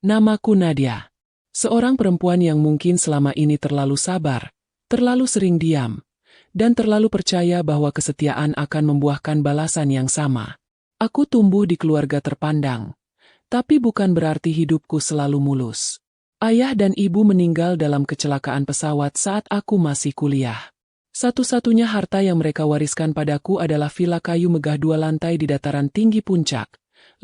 Namaku Nadia. Seorang perempuan yang mungkin selama ini terlalu sabar, terlalu sering diam, dan terlalu percaya bahwa kesetiaan akan membuahkan balasan yang sama. Aku tumbuh di keluarga terpandang, tapi bukan berarti hidupku selalu mulus. Ayah dan ibu meninggal dalam kecelakaan pesawat saat aku masih kuliah. Satu-satunya harta yang mereka wariskan padaku adalah villa kayu megah 2 lantai di dataran tinggi puncak,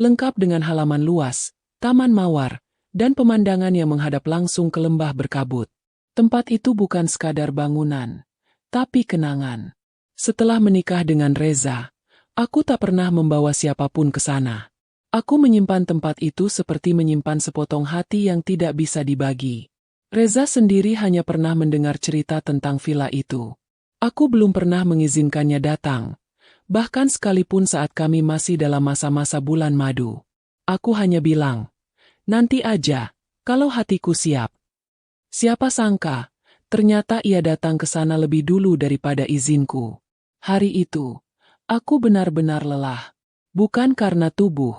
lengkap dengan halaman luas, taman mawar, dan pemandangan yang menghadap langsung ke lembah berkabut. Tempat itu bukan sekadar bangunan, tapi kenangan. Setelah menikah dengan Reza, aku tak pernah membawa siapapun ke sana. Aku menyimpan tempat itu seperti menyimpan sepotong hati yang tidak bisa dibagi. Reza sendiri hanya pernah mendengar cerita tentang villa itu. Aku belum pernah mengizinkannya datang, bahkan sekalipun saat kami masih dalam masa-masa bulan madu. Aku hanya bilang, nanti aja, kalau hatiku siap. Siapa sangka, ternyata ia datang ke sana lebih dulu daripada izinku. Hari itu, aku benar-benar lelah. Bukan karena tubuh,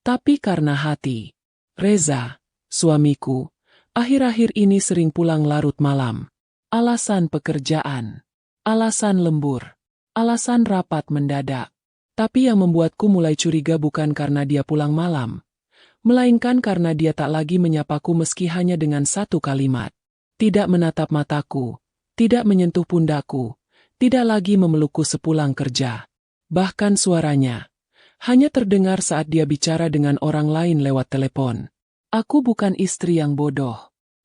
tapi karena hati. Reza, suamiku, akhir-akhir ini sering pulang larut malam. Alasan pekerjaan, alasan lembur, alasan rapat mendadak. Tapi yang membuatku mulai curiga bukan karena dia pulang malam, melainkan karena dia tak lagi menyapaku meski hanya dengan satu kalimat. Tidak menatap mataku, tidak menyentuh pundakku, tidak lagi memelukku sepulang kerja. Bahkan suaranya hanya terdengar saat dia bicara dengan orang lain lewat telepon. Aku bukan istri yang bodoh,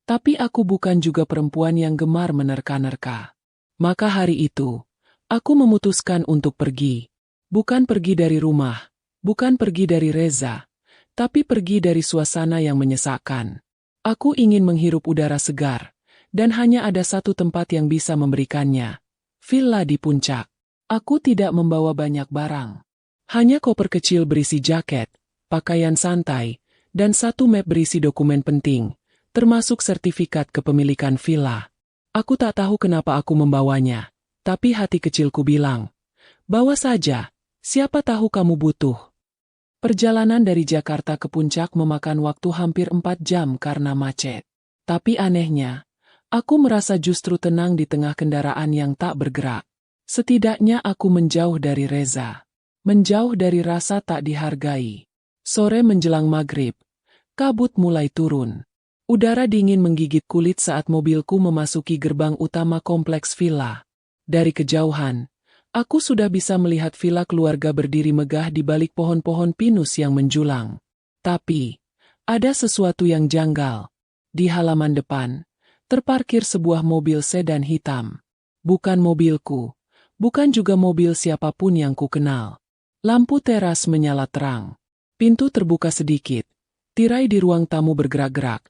tapi aku bukan juga perempuan yang gemar menerka-nerka. Maka hari itu, aku memutuskan untuk pergi. Bukan pergi dari rumah, bukan pergi dari Reza, tapi pergi dari suasana yang menyesakkan. Aku ingin menghirup udara segar, dan hanya ada satu tempat yang bisa memberikannya. Villa di puncak. Aku tidak membawa banyak barang. Hanya koper kecil berisi jaket, pakaian santai, dan satu map berisi dokumen penting, termasuk sertifikat kepemilikan villa. Aku tak tahu kenapa aku membawanya, tapi hati kecilku bilang, bawa saja, siapa tahu kamu butuh. Perjalanan dari Jakarta ke puncak memakan waktu hampir 4 jam karena macet. Tapi anehnya, aku merasa justru tenang di tengah kendaraan yang tak bergerak. Setidaknya aku menjauh dari Reza. Menjauh dari rasa tak dihargai. Sore menjelang maghrib, kabut mulai turun. Udara dingin menggigit kulit saat mobilku memasuki gerbang utama kompleks villa. Dari kejauhan, aku sudah bisa melihat villa keluarga berdiri megah di balik pohon-pohon pinus yang menjulang. Tapi, ada sesuatu yang janggal. Di halaman depan, terparkir sebuah mobil sedan hitam. Bukan mobilku, bukan juga mobil siapapun yang ku kenal. Lampu teras menyala terang. Pintu terbuka sedikit. Tirai di ruang tamu bergerak-gerak,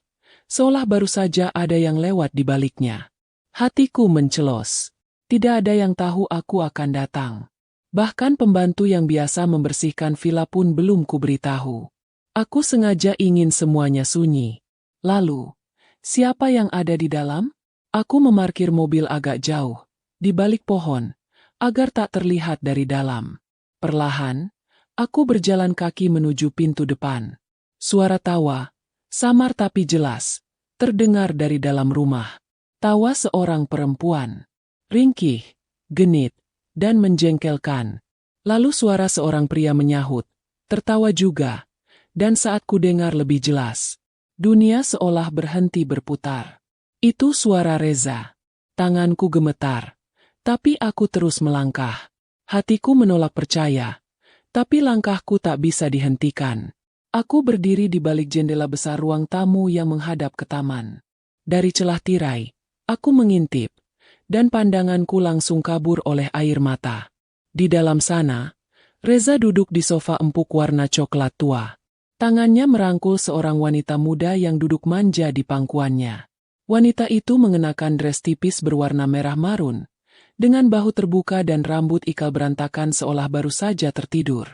seolah baru saja ada yang lewat di baliknya. Hatiku mencelos. Tidak ada yang tahu aku akan datang. Bahkan pembantu yang biasa membersihkan villa pun belum kuberitahu. Aku sengaja ingin semuanya sunyi. Lalu, siapa yang ada di dalam? Aku memarkir mobil agak jauh, di balik pohon, agar tak terlihat dari dalam. Perlahan, aku berjalan kaki menuju pintu depan. Suara tawa, samar tapi jelas, terdengar dari dalam rumah. Tawa seorang perempuan. Ringkih, genit, dan menjengkelkan. Lalu suara seorang pria menyahut, tertawa juga, dan saat ku dengar lebih jelas, dunia seolah berhenti berputar. Itu suara Reza. Tanganku gemetar, tapi aku terus melangkah. Hatiku menolak percaya, tapi langkahku tak bisa dihentikan. Aku berdiri di balik jendela besar ruang tamu yang menghadap ke taman. Dari celah tirai, aku mengintip, dan pandanganku langsung kabur oleh air mata. Di dalam sana, Reza duduk di sofa empuk warna coklat tua. Tangannya merangkul seorang wanita muda yang duduk manja di pangkuannya. Wanita itu mengenakan dress tipis berwarna merah marun, dengan bahu terbuka dan rambut ikal berantakan seolah baru saja tertidur.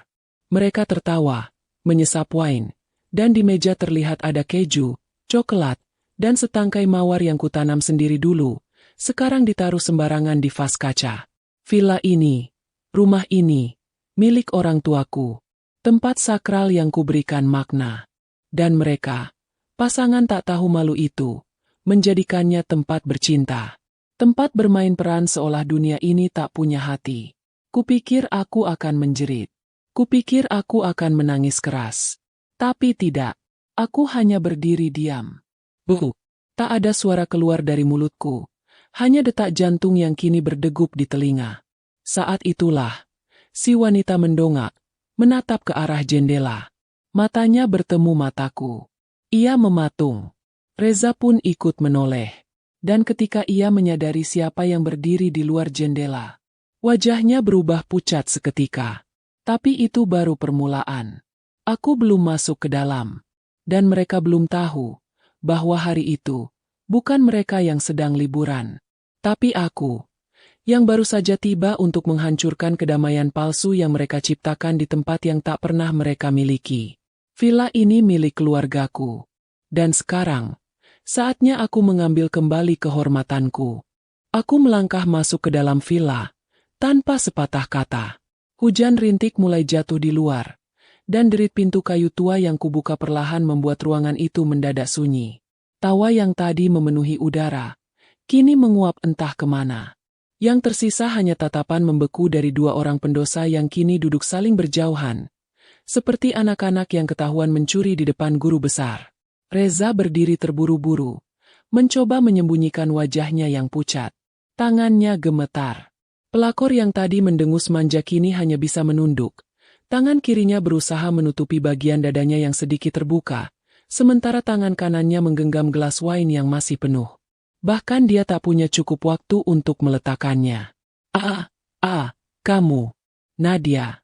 Mereka tertawa, menyesap wine, dan di meja terlihat ada keju, coklat, dan setangkai mawar yang kutanam sendiri dulu, sekarang ditaruh sembarangan di vas kaca. Villa ini, rumah ini, milik orang tuaku, tempat sakral yang kuberikan makna. Dan mereka, Pasangan tak tahu malu itu menjadikannya tempat bercinta. Tempat bermain peran seolah dunia ini tak punya hati. Kupikir aku akan menjerit. Kupikir aku akan menangis keras. Tapi tidak. Aku hanya berdiri diam. Buh! Tak ada suara keluar dari mulutku. Hanya detak jantung yang kini berdegup di telinga. Saat itulah, si wanita mendongak, menatap ke arah jendela. Matanya bertemu mataku. Ia mematung. Reza pun ikut menoleh. Dan ketika ia menyadari siapa yang berdiri di luar jendela, wajahnya berubah pucat seketika. Tapi itu baru permulaan. Aku belum masuk ke dalam. Dan mereka belum tahu bahwa hari itu bukan mereka yang sedang liburan. Tapi aku, yang baru saja tiba untuk menghancurkan kedamaian palsu yang mereka ciptakan di tempat yang tak pernah mereka miliki. Villa ini milik keluargaku. Dan sekarang, saatnya aku mengambil kembali kehormatanku. Aku melangkah masuk ke dalam villa, tanpa sepatah kata. Hujan rintik mulai jatuh di luar, dan derit pintu kayu tua yang kubuka perlahan membuat ruangan itu mendadak sunyi. Tawa yang tadi memenuhi udara, kini menguap entah kemana. Yang tersisa hanya tatapan membeku dari dua orang pendosa yang kini duduk saling berjauhan, seperti anak-anak yang ketahuan mencuri di depan guru besar. Reza berdiri terburu-buru, mencoba menyembunyikan wajahnya yang pucat. Tangannya gemetar. Pelakor yang tadi mendengus manja kini hanya bisa menunduk. Tangan kirinya berusaha menutupi bagian dadanya yang sedikit terbuka, sementara tangan kanannya menggenggam gelas wine yang masih penuh. Bahkan dia tak punya cukup waktu untuk meletakkannya. Kamu. Nadia.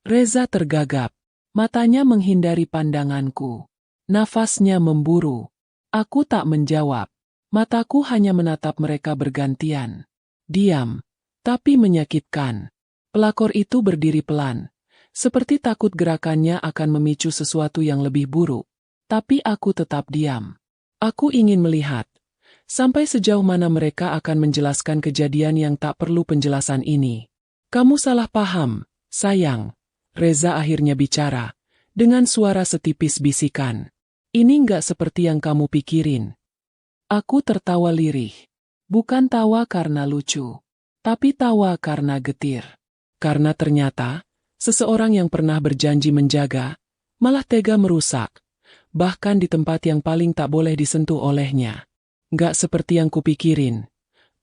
Reza tergagap. Matanya menghindari pandanganku. Nafasnya memburu. Aku tak menjawab. Mataku hanya menatap mereka bergantian. Diam, tapi menyakitkan. Pelakor itu berdiri pelan, seperti takut gerakannya akan memicu sesuatu yang lebih buruk. Tapi aku tetap diam. Aku ingin melihat sampai sejauh mana mereka akan menjelaskan kejadian yang tak perlu penjelasan ini. Kamu salah paham, sayang. Reza akhirnya bicara, dengan suara setipis bisikan. Ini nggak seperti yang kamu pikirin. Aku tertawa lirih. Bukan tawa karena lucu, tapi tawa karena getir. Karena ternyata, seseorang yang pernah berjanji menjaga, malah tega merusak. Bahkan di tempat yang paling tak boleh disentuh olehnya. Nggak seperti yang kupikirin.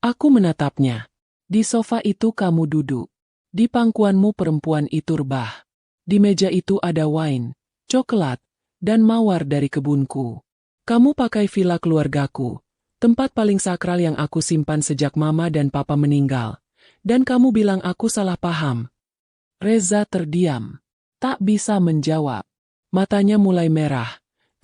Aku menatapnya. Di sofa itu kamu duduk. Di pangkuanmu perempuan itu rebah. Di meja itu ada wine, coklat, dan mawar dari kebunku. Kamu pakai villa keluargaku, tempat paling sakral yang aku simpan sejak mama dan papa meninggal. Dan kamu bilang aku salah paham. Reza terdiam. Tak bisa menjawab. Matanya mulai merah,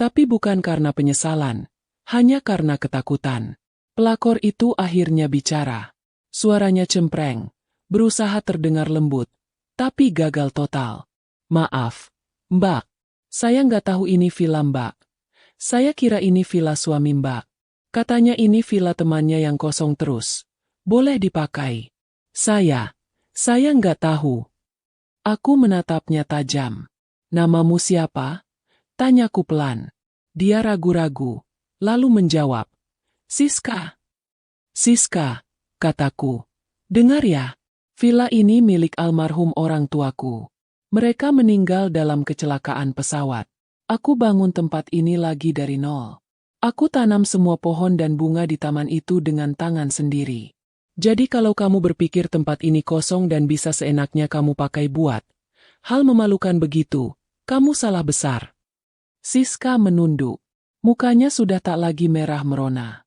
tapi bukan karena penyesalan, hanya karena ketakutan. Pelakor itu akhirnya bicara. Suaranya cempreng, berusaha terdengar lembut, tapi gagal total. Maaf, Mbak. Saya nggak tahu ini villa Mbak. Saya kira ini villa suami Mbak. Katanya ini villa temannya yang kosong terus. Boleh dipakai. Saya nggak tahu. Aku menatapnya tajam. Namamu siapa? Tanyaku pelan. Dia ragu-ragu, lalu menjawab. Siska. Siska, kataku. Dengar ya, villa ini milik almarhum orang tuaku. Mereka meninggal dalam kecelakaan pesawat. Aku bangun tempat ini lagi dari nol. Aku tanam semua pohon dan bunga di taman itu dengan tangan sendiri. Jadi kalau kamu berpikir tempat ini kosong dan bisa seenaknya kamu pakai buat hal memalukan begitu, kamu salah besar. Siska menunduk. Mukanya sudah tak lagi merah merona.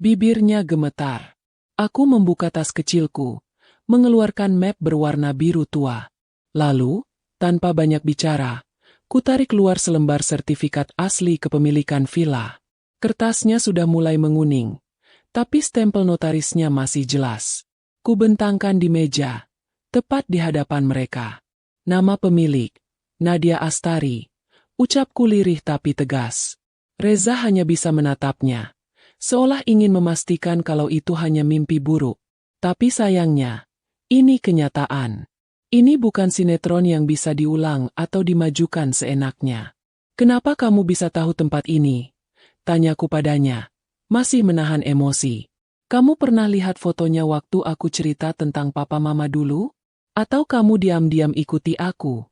Bibirnya gemetar. Aku membuka tas kecilku, mengeluarkan map berwarna biru tua. Lalu, tanpa banyak bicara, kutarik keluar selembar sertifikat asli kepemilikan villa. Kertasnya sudah mulai menguning, tapi stempel notarisnya masih jelas. Kubentangkan di meja, tepat di hadapan mereka. Nama pemilik, Nadia Astari. Ucapku lirih tapi tegas. Reza hanya bisa menatapnya, seolah ingin memastikan kalau itu hanya mimpi buruk. Tapi sayangnya, ini kenyataan. Ini bukan sinetron yang bisa diulang atau dimajukan seenaknya. Kenapa kamu bisa tahu tempat ini? Tanyaku padanya, masih menahan emosi. Kamu pernah lihat fotonya waktu aku cerita tentang papa mama dulu? Atau kamu diam-diam ikuti aku?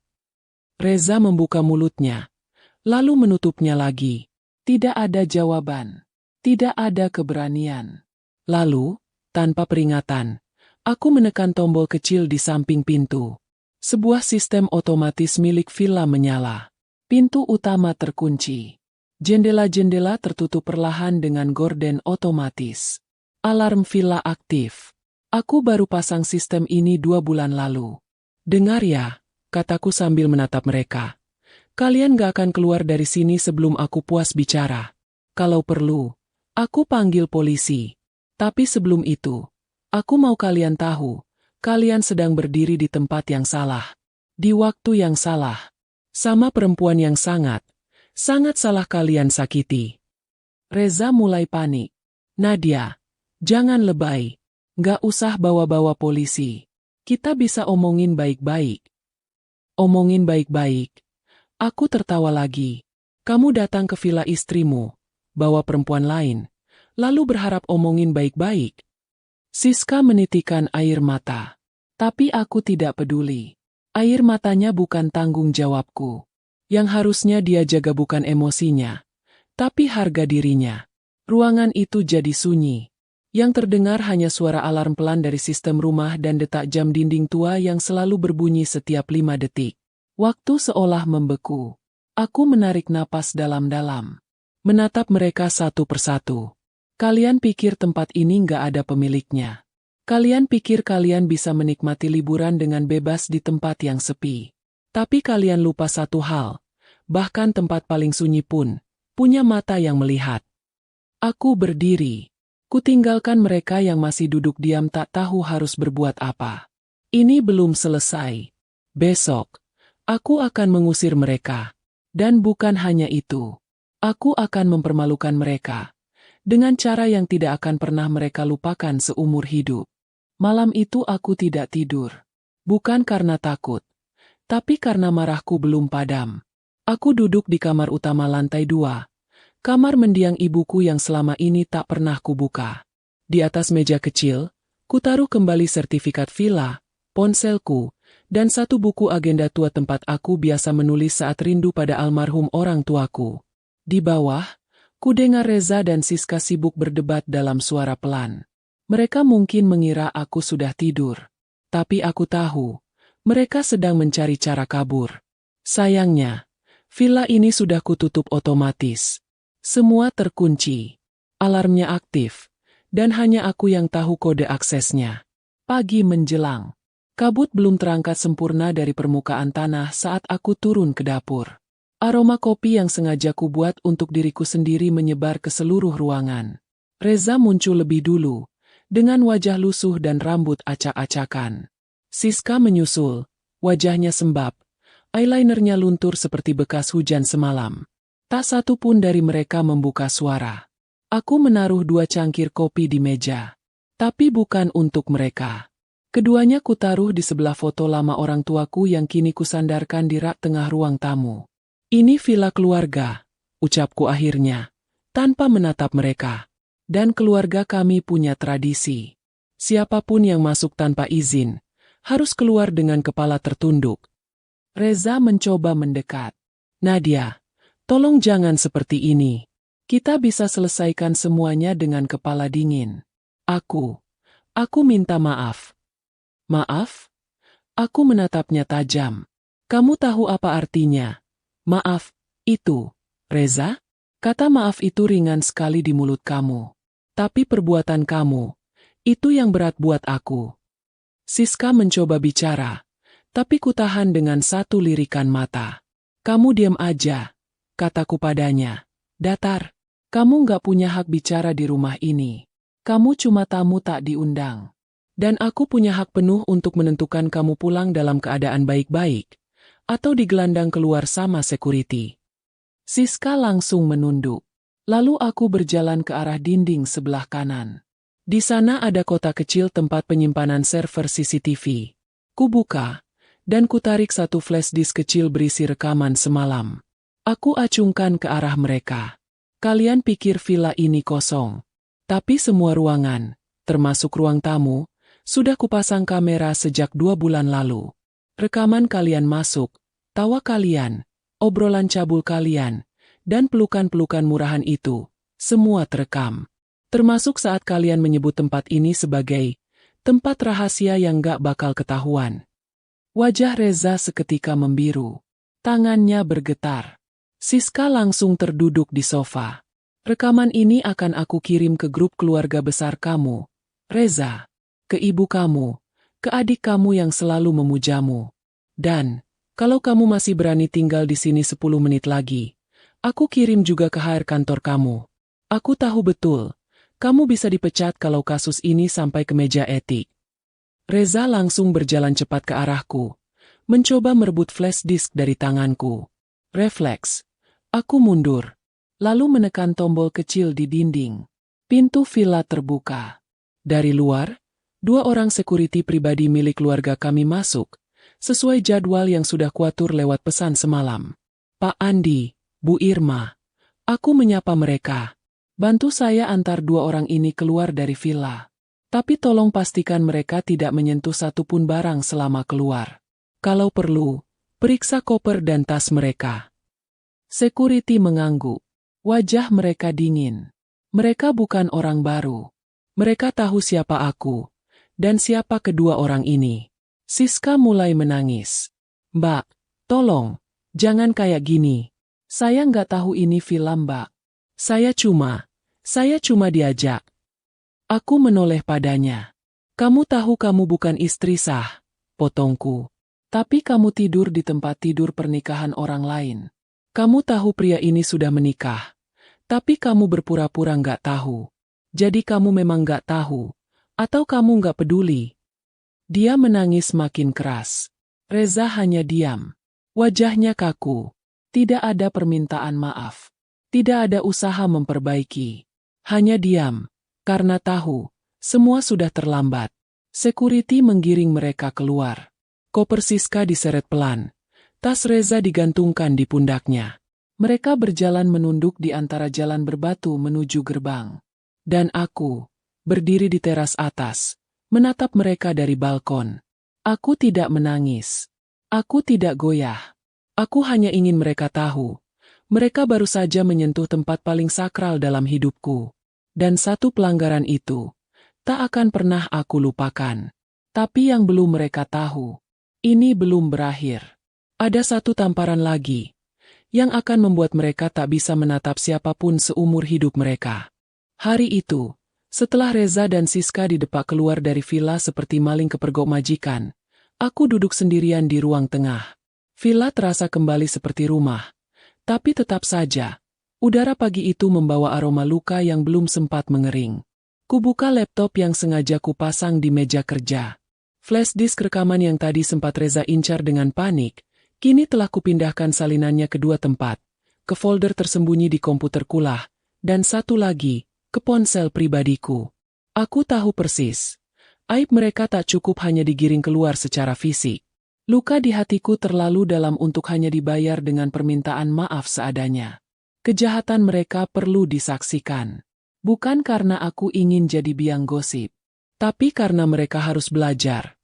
Reza membuka mulutnya, lalu menutupnya lagi. Tidak ada jawaban. Tidak ada keberanian. Lalu, tanpa peringatan, aku menekan tombol kecil di samping pintu. Sebuah sistem otomatis milik villa menyala. Pintu utama terkunci. Jendela-jendela tertutup perlahan dengan gorden otomatis. Alarm villa aktif. Aku baru pasang sistem ini 2 bulan lalu. Dengar ya, kataku sambil menatap mereka. Kalian gak akan keluar dari sini sebelum aku puas bicara. Kalau perlu, aku panggil polisi. Tapi sebelum itu, aku mau kalian tahu, kalian sedang berdiri di tempat yang salah. Di waktu yang salah. Sama perempuan yang sangat salah kalian sakiti. Reza mulai panik. Nadia, jangan lebay. Gak usah bawa-bawa polisi. Kita bisa omongin baik-baik. Omongin baik-baik. Aku tertawa lagi. Kamu datang ke villa istrimu, bawa perempuan lain, lalu berharap omongin baik-baik. Siska menitikkan air mata. Tapi aku tidak peduli. Air matanya bukan tanggung jawabku. Yang harusnya dia jaga bukan emosinya, tapi harga dirinya. Ruangan itu jadi sunyi. Yang terdengar hanya suara alarm pelan dari sistem rumah dan detak jam dinding tua yang selalu berbunyi setiap 5 detik. Waktu seolah membeku. Aku menarik napas dalam-dalam. Menatap mereka satu persatu. Kalian pikir tempat ini nggak ada pemiliknya? Kalian pikir kalian bisa menikmati liburan dengan bebas di tempat yang sepi? Tapi kalian lupa satu hal. Bahkan tempat paling sunyi pun punya mata yang melihat. Aku berdiri. Kutinggalkan mereka yang masih duduk diam tak tahu harus berbuat apa. Ini belum selesai. Besok, aku akan mengusir mereka. Dan bukan hanya itu. Aku akan mempermalukan mereka. Dengan cara yang tidak akan pernah mereka lupakan seumur hidup. Malam itu aku tidak tidur. Bukan karena takut. Tapi karena marahku belum padam. Aku duduk di kamar utama lantai 2. Kamar mendiang ibuku yang selama ini tak pernah kubuka. Di atas meja kecil, kutaruh kembali sertifikat villa, ponselku, dan satu buku agenda tua tempat aku biasa menulis saat rindu pada almarhum orang tuaku. Di bawah, kudengar Reza dan Siska sibuk berdebat dalam suara pelan. Mereka mungkin mengira aku sudah tidur. Tapi aku tahu, mereka sedang mencari cara kabur. Sayangnya, villa ini sudah kututup otomatis. Semua terkunci. Alarmnya aktif. Dan hanya aku yang tahu kode aksesnya. Pagi menjelang. Kabut belum terangkat sempurna dari permukaan tanah saat aku turun ke dapur. Aroma kopi yang sengaja kubuat untuk diriku sendiri menyebar ke seluruh ruangan. Reza muncul lebih dulu. Dengan wajah lusuh dan rambut acak-acakan. Siska menyusul, wajahnya sembab, eyelinernya luntur seperti bekas hujan semalam. Tak satu pun dari mereka membuka suara. Aku menaruh 2 cangkir kopi di meja. Tapi bukan untuk mereka. Keduanya kutaruh di sebelah foto lama orang tuaku yang kini kusandarkan di rak tengah ruang tamu. Ini villa keluarga, ucapku akhirnya, tanpa menatap mereka. Dan keluarga kami punya tradisi. Siapapun yang masuk tanpa izin, harus keluar dengan kepala tertunduk. Reza mencoba mendekat. Nadia, tolong jangan seperti ini. Kita bisa selesaikan semuanya dengan kepala dingin. Aku minta maaf. Maaf? Aku menatapnya tajam. Kamu tahu apa artinya? Maaf, itu, Reza? Kata maaf itu ringan sekali di mulut kamu. Tapi perbuatan kamu, itu yang berat buat aku. Siska mencoba bicara, tapi kutahan dengan satu lirikan mata. Kamu diam aja, kataku padanya. Datar, kamu nggak punya hak bicara di rumah ini. Kamu cuma tamu tak diundang. Dan aku punya hak penuh untuk menentukan kamu pulang dalam keadaan baik-baik, atau digelandang keluar sama security. Siska langsung menunduk. Lalu aku berjalan ke arah dinding sebelah kanan. Di sana ada kotak kecil tempat penyimpanan server CCTV. Kubuka, dan kutarik satu flash disk kecil berisi rekaman semalam. Aku acungkan ke arah mereka. Kalian pikir villa ini kosong. Tapi semua ruangan, termasuk ruang tamu, sudah kupasang kamera sejak 2 bulan lalu. Rekaman kalian masuk, tawa kalian, obrolan cabul kalian, dan pelukan-pelukan murahan itu, semua terekam. Termasuk saat kalian menyebut tempat ini sebagai tempat rahasia yang gak bakal ketahuan. Wajah Reza seketika membiru. Tangannya bergetar. Siska langsung terduduk di sofa. Rekaman ini akan aku kirim ke grup keluarga besar kamu, Reza. Ke ibu kamu, ke adik kamu yang selalu memujamu. Dan, kalau kamu masih berani tinggal di sini 10 menit lagi, aku kirim juga ke HR kantor kamu. Aku tahu betul, kamu bisa dipecat kalau kasus ini sampai ke meja etik. Reza langsung berjalan cepat ke arahku, mencoba merebut flash disk dari tanganku. Refleks. Aku mundur, lalu menekan tombol kecil di dinding. Pintu villa terbuka. Dari luar, 2 orang security pribadi milik keluarga kami masuk, sesuai jadwal yang sudah kuatur lewat pesan semalam. Pak Andi, Bu Irma. Aku menyapa mereka. Bantu saya antar 2 orang ini keluar dari villa. Tapi tolong pastikan mereka tidak menyentuh satupun barang selama keluar. Kalau perlu, periksa koper dan tas mereka. Security mengangguk. Wajah mereka dingin. Mereka bukan orang baru. Mereka tahu siapa aku, dan siapa kedua orang ini. Siska mulai menangis. Mbak, tolong, jangan kayak gini. Saya nggak tahu ini film, Mbak. Saya cuma diajak. Aku menoleh padanya. Kamu tahu kamu bukan istri sah, potongku. Tapi kamu tidur di tempat tidur pernikahan orang lain. Kamu tahu pria ini sudah menikah. Tapi kamu berpura-pura nggak tahu. Jadi kamu memang nggak tahu. Atau kamu nggak peduli. Dia menangis makin keras. Reza hanya diam. Wajahnya kaku. Tidak ada permintaan maaf. Tidak ada usaha memperbaiki. Hanya diam. Karena tahu, semua sudah terlambat. Security menggiring mereka keluar. Koper Siska diseret pelan. Tas Reza digantungkan di pundaknya. Mereka berjalan menunduk di antara jalan berbatu menuju gerbang. Dan aku, berdiri di teras atas, menatap mereka dari balkon. Aku tidak menangis. Aku tidak goyah. Aku hanya ingin mereka tahu. Mereka baru saja menyentuh tempat paling sakral dalam hidupku. Dan satu pelanggaran itu, tak akan pernah aku lupakan. Tapi yang belum mereka tahu, ini belum berakhir. Ada satu tamparan lagi, yang akan membuat mereka tak bisa menatap siapapun seumur hidup mereka. Hari itu, setelah Reza dan Siska didepak keluar dari villa seperti maling kepergok majikan, aku duduk sendirian di ruang tengah. Villa terasa kembali seperti rumah. Tapi tetap saja, udara pagi itu membawa aroma luka yang belum sempat mengering. Kubuka laptop yang sengaja kupasang di meja kerja. Flash disk rekaman yang tadi sempat Reza incar dengan panik, kini telah kupindahkan salinannya ke 2 tempat, ke folder tersembunyi di komputer kulah, dan satu lagi, ke ponsel pribadiku. Aku tahu persis, aib mereka tak cukup hanya digiring keluar secara fisik. Luka di hatiku terlalu dalam untuk hanya dibayar dengan permintaan maaf seadanya. Kejahatan mereka perlu disaksikan. Bukan karena aku ingin jadi biang gosip, tapi karena mereka harus belajar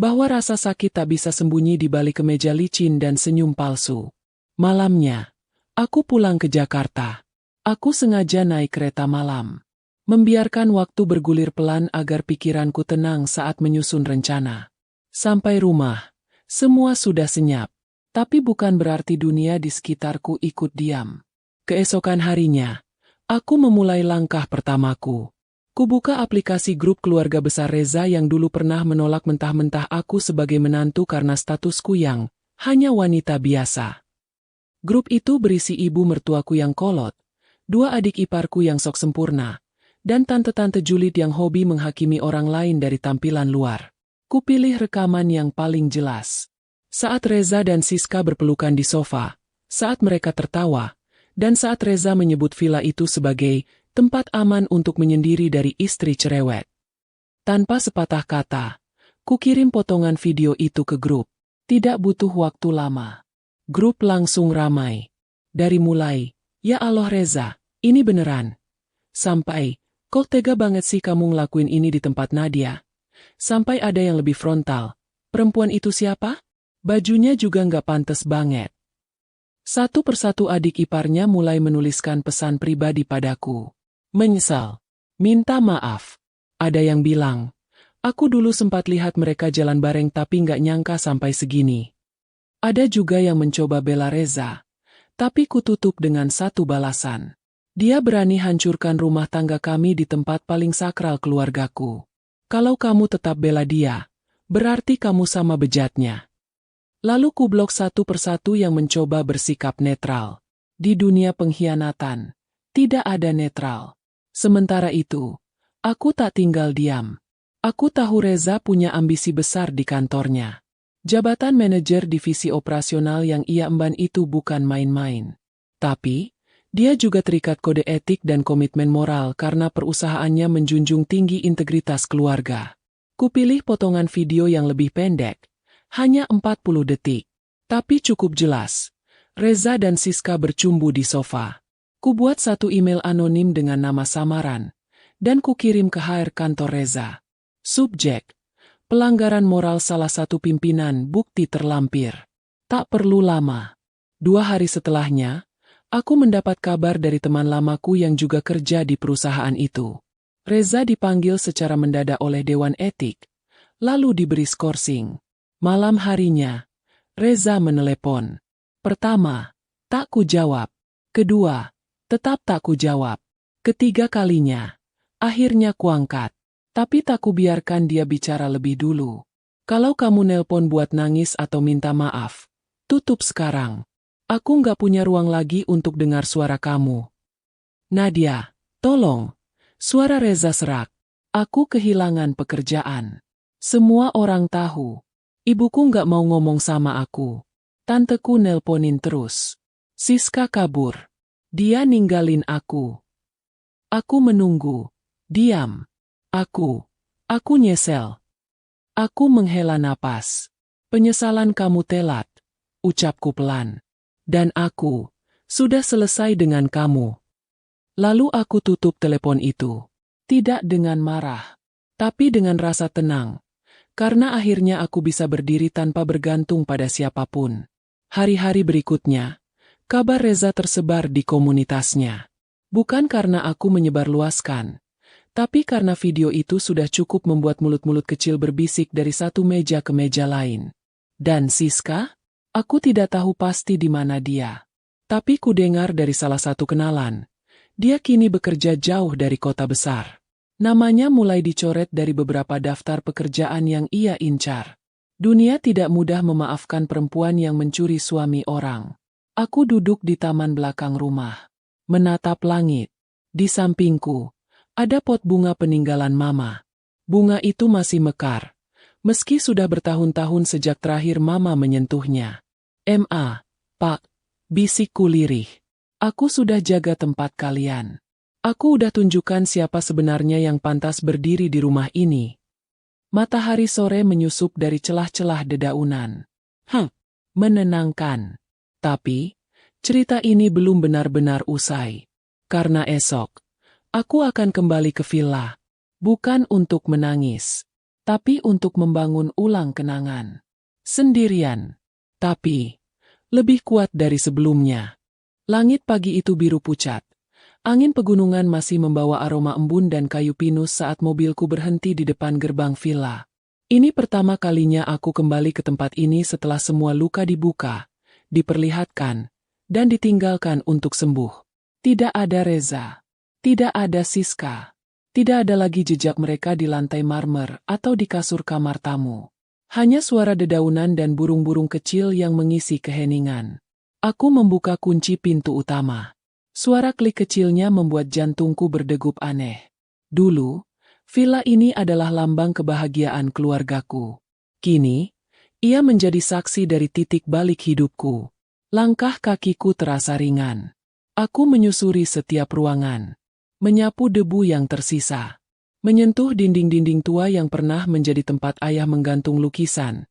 bahwa rasa sakit tak bisa sembunyi di balik kemeja licin dan senyum palsu. Malamnya, aku pulang ke Jakarta. Aku sengaja naik kereta malam, membiarkan waktu bergulir pelan agar pikiranku tenang saat menyusun rencana. Sampai rumah, semua sudah senyap, tapi bukan berarti dunia di sekitarku ikut diam. Keesokan harinya, aku memulai langkah pertamaku. Kubuka aplikasi grup keluarga besar Reza yang dulu pernah menolak mentah-mentah aku sebagai menantu karena statusku yang hanya wanita biasa. Grup itu berisi ibu mertuaku yang kolot, 2 adik iparku yang sok sempurna, dan tante-tante julid yang hobi menghakimi orang lain dari tampilan luar. Kupilih rekaman yang paling jelas. Saat Reza dan Siska berpelukan di sofa, saat mereka tertawa, dan saat Reza menyebut villa itu sebagai tempat aman untuk menyendiri dari istri cerewet. Tanpa sepatah kata, kukirim potongan video itu ke grup. Tidak butuh waktu lama. Grup langsung ramai. Dari mulai, ya Allah Reza, ini beneran. Sampai, kok tega banget sih kamu ngelakuin ini di tempat Nadia? Sampai ada yang lebih frontal. Perempuan itu siapa? Bajunya juga nggak pantas banget. Satu persatu adik iparnya mulai menuliskan pesan pribadi padaku. Menyesal. Minta maaf. Ada yang bilang, aku dulu sempat lihat mereka jalan bareng tapi nggak nyangka sampai segini. Ada juga yang mencoba bela Reza. Tapi kututup dengan satu balasan. Dia berani hancurkan rumah tangga kami di tempat paling sakral keluargaku. Kalau kamu tetap bela dia, berarti kamu sama bejatnya. Lalu kublok satu persatu yang mencoba bersikap netral. Di dunia pengkhianatan, tidak ada netral. Sementara itu, aku tak tinggal diam. Aku tahu Reza punya ambisi besar di kantornya. Jabatan manajer divisi operasional yang ia emban itu bukan main-main. Tapi, dia juga terikat kode etik dan komitmen moral karena perusahaannya menjunjung tinggi integritas keluarga. Kupilih potongan video yang lebih pendek. Hanya 40 detik. Tapi cukup jelas. Reza dan Siska bercumbu di sofa. Kubuat satu email anonim dengan nama samaran. Dan kukirim ke HR kantor Reza. Subjek. Pelanggaran moral salah satu pimpinan, bukti terlampir. Tak perlu lama. 2 hari setelahnya, aku mendapat kabar dari teman lamaku yang juga kerja di perusahaan itu. Reza dipanggil secara mendadak oleh Dewan Etik. Lalu diberi skorsing. Malam harinya, Reza menelepon. Pertama, tak ku jawab. Kedua, tetap tak ku jawab. Ketiga kalinya, akhirnya kuangkat. Tapi tak ku biarkan dia bicara lebih dulu. Kalau kamu nelpon buat nangis atau minta maaf, tutup sekarang. Aku nggak punya ruang lagi untuk dengar suara kamu. Nadia, tolong. Suara Reza serak. Aku kehilangan pekerjaan. Semua orang tahu. Ibuku nggak mau ngomong sama aku. Tanteku nelponin terus. Siska kabur. Dia ninggalin aku. Aku menunggu. Diam. Aku nyesel. Aku menghela napas. Penyesalan kamu telat. Ucapku pelan. Dan aku sudah selesai dengan kamu. Lalu aku tutup telepon itu. Tidak dengan marah. Tapi dengan rasa tenang. Karena akhirnya aku bisa berdiri tanpa bergantung pada siapapun. Hari-hari berikutnya, kabar Reza tersebar di komunitasnya. Bukan karena aku menyebarluaskan, tapi karena video itu sudah cukup membuat mulut-mulut kecil berbisik dari satu meja ke meja lain. Dan Siska? Aku tidak tahu pasti di mana dia. Tapi ku dengar dari salah satu kenalan. Dia kini bekerja jauh dari kota besar. Namanya mulai dicoret dari beberapa daftar pekerjaan yang ia incar. Dunia tidak mudah memaafkan perempuan yang mencuri suami orang. Aku duduk di taman belakang rumah. Menatap langit. Di sampingku, ada pot bunga peninggalan mama. Bunga itu masih mekar. Meski sudah bertahun-tahun sejak terakhir mama menyentuhnya. Pak, bisikku lirih. Aku sudah jaga tempat kalian. Aku udah tunjukkan siapa sebenarnya yang pantas berdiri di rumah ini. Matahari sore menyusup dari celah-celah dedaunan. Menenangkan. Tapi, cerita ini belum benar-benar usai. Karena esok, aku akan kembali ke villa. Bukan untuk menangis, tapi untuk membangun ulang kenangan. Sendirian. Tapi, lebih kuat dari sebelumnya. Langit pagi itu biru pucat. Angin pegunungan masih membawa aroma embun dan kayu pinus saat mobilku berhenti di depan gerbang villa. Ini pertama kalinya aku kembali ke tempat ini setelah semua luka dibuka, diperlihatkan, dan ditinggalkan untuk sembuh. Tidak ada Reza. Tidak ada Siska. Tidak ada lagi jejak mereka di lantai marmer atau di kasur kamar tamu. Hanya suara dedaunan dan burung-burung kecil yang mengisi keheningan. Aku membuka kunci pintu utama. Suara klik kecilnya membuat jantungku berdegup aneh. Dulu, villa ini adalah lambang kebahagiaan keluargaku. Kini, ia menjadi saksi dari titik balik hidupku. Langkah kakiku terasa ringan. Aku menyusuri setiap ruangan. Menyapu debu yang tersisa. Menyentuh dinding-dinding tua yang pernah menjadi tempat ayah menggantung lukisan.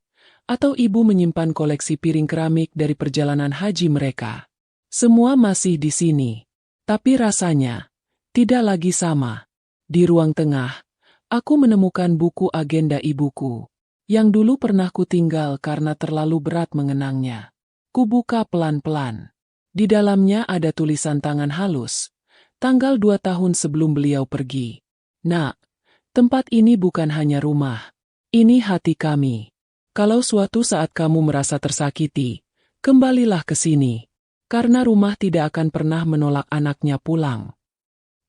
Atau ibu menyimpan koleksi piring keramik dari perjalanan haji mereka. Semua masih di sini. Tapi rasanya tidak lagi sama. Di ruang tengah, aku menemukan buku agenda ibuku, yang dulu pernah kutinggal karena terlalu berat mengenangnya. Kubuka pelan-pelan. Di dalamnya ada tulisan tangan halus. Tanggal 2 tahun sebelum beliau pergi. Nak, tempat ini bukan hanya rumah. Ini hati kami. Kalau suatu saat kamu merasa tersakiti, kembalilah ke sini. Karena rumah tidak akan pernah menolak anaknya pulang.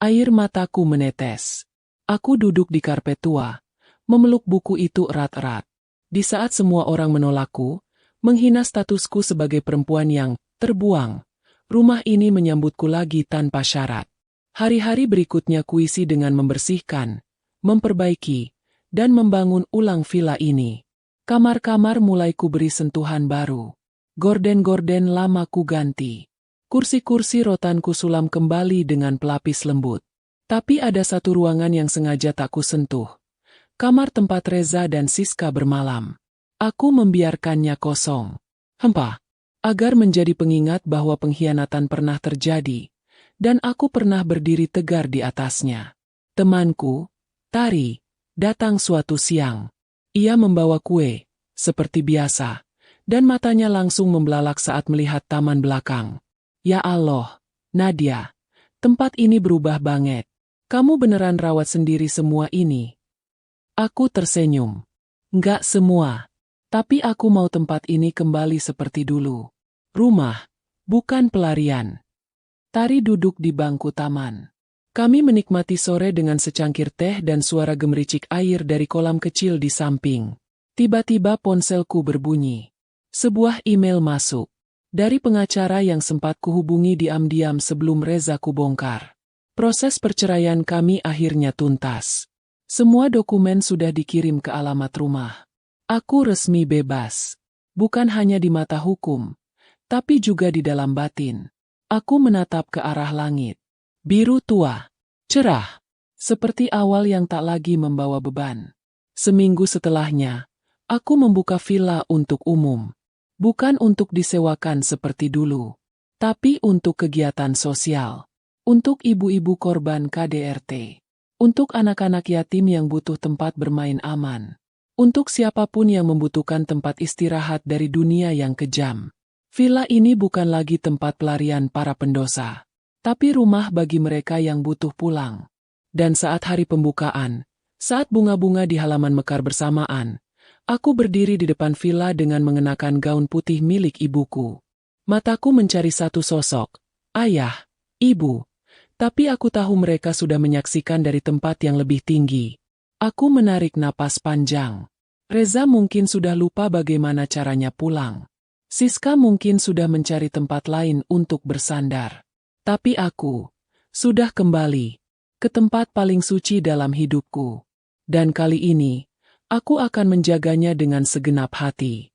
Air mataku menetes. Aku duduk di karpet tua, memeluk buku itu erat-erat. Di saat semua orang menolakku, menghina statusku sebagai perempuan yang terbuang, rumah ini menyambutku lagi tanpa syarat. Hari-hari berikutnya kuisi dengan membersihkan, memperbaiki, dan membangun ulang villa ini. Kamar-kamar mulai kuberi sentuhan baru. Gorden-gorden lama ku ganti. Kursi-kursi rotan ku sulam kembali dengan pelapis lembut. Tapi ada satu ruangan yang sengaja tak ku sentuh. Kamar tempat Reza dan Siska bermalam. Aku membiarkannya kosong. Agar menjadi pengingat bahwa pengkhianatan pernah terjadi. Dan aku pernah berdiri tegar di atasnya. Temanku, Tari, datang suatu siang. Ia membawa kue, seperti biasa. Dan matanya langsung membelalak saat melihat taman belakang. Ya Allah, Nadia, tempat ini berubah banget. Kamu beneran rawat sendiri semua ini? Aku tersenyum. Enggak semua. Tapi aku mau tempat ini kembali seperti dulu. Rumah, bukan pelarian. Tari duduk di bangku taman. Kami menikmati sore dengan secangkir teh dan suara gemericik air dari kolam kecil di samping. Tiba-tiba ponselku berbunyi. Sebuah email masuk. Dari pengacara yang sempat kuhubungi diam-diam sebelum Reza kubongkar. Proses perceraian kami akhirnya tuntas. Semua dokumen sudah dikirim ke alamat rumah. Aku resmi bebas. Bukan hanya di mata hukum, tapi juga di dalam batin. Aku menatap ke arah langit. Biru tua. Cerah. Seperti awal yang tak lagi membawa beban. Seminggu setelahnya, aku membuka villa untuk umum. Bukan untuk disewakan seperti dulu, tapi untuk kegiatan sosial. Untuk ibu-ibu korban KDRT. Untuk anak-anak yatim yang butuh tempat bermain aman. Untuk siapapun yang membutuhkan tempat istirahat dari dunia yang kejam. Villa ini bukan lagi tempat pelarian para pendosa, tapi rumah bagi mereka yang butuh pulang. Dan saat hari pembukaan, saat bunga-bunga di halaman mekar bersamaan, aku berdiri di depan villa dengan mengenakan gaun putih milik ibuku. Mataku mencari satu sosok, ayah, ibu. Tapi aku tahu mereka sudah menyaksikan dari tempat yang lebih tinggi. Aku menarik napas panjang. Reza mungkin sudah lupa bagaimana caranya pulang. Siska mungkin sudah mencari tempat lain untuk bersandar. Tapi aku sudah kembali ke tempat paling suci dalam hidupku. Dan kali ini, aku akan menjaganya dengan segenap hati.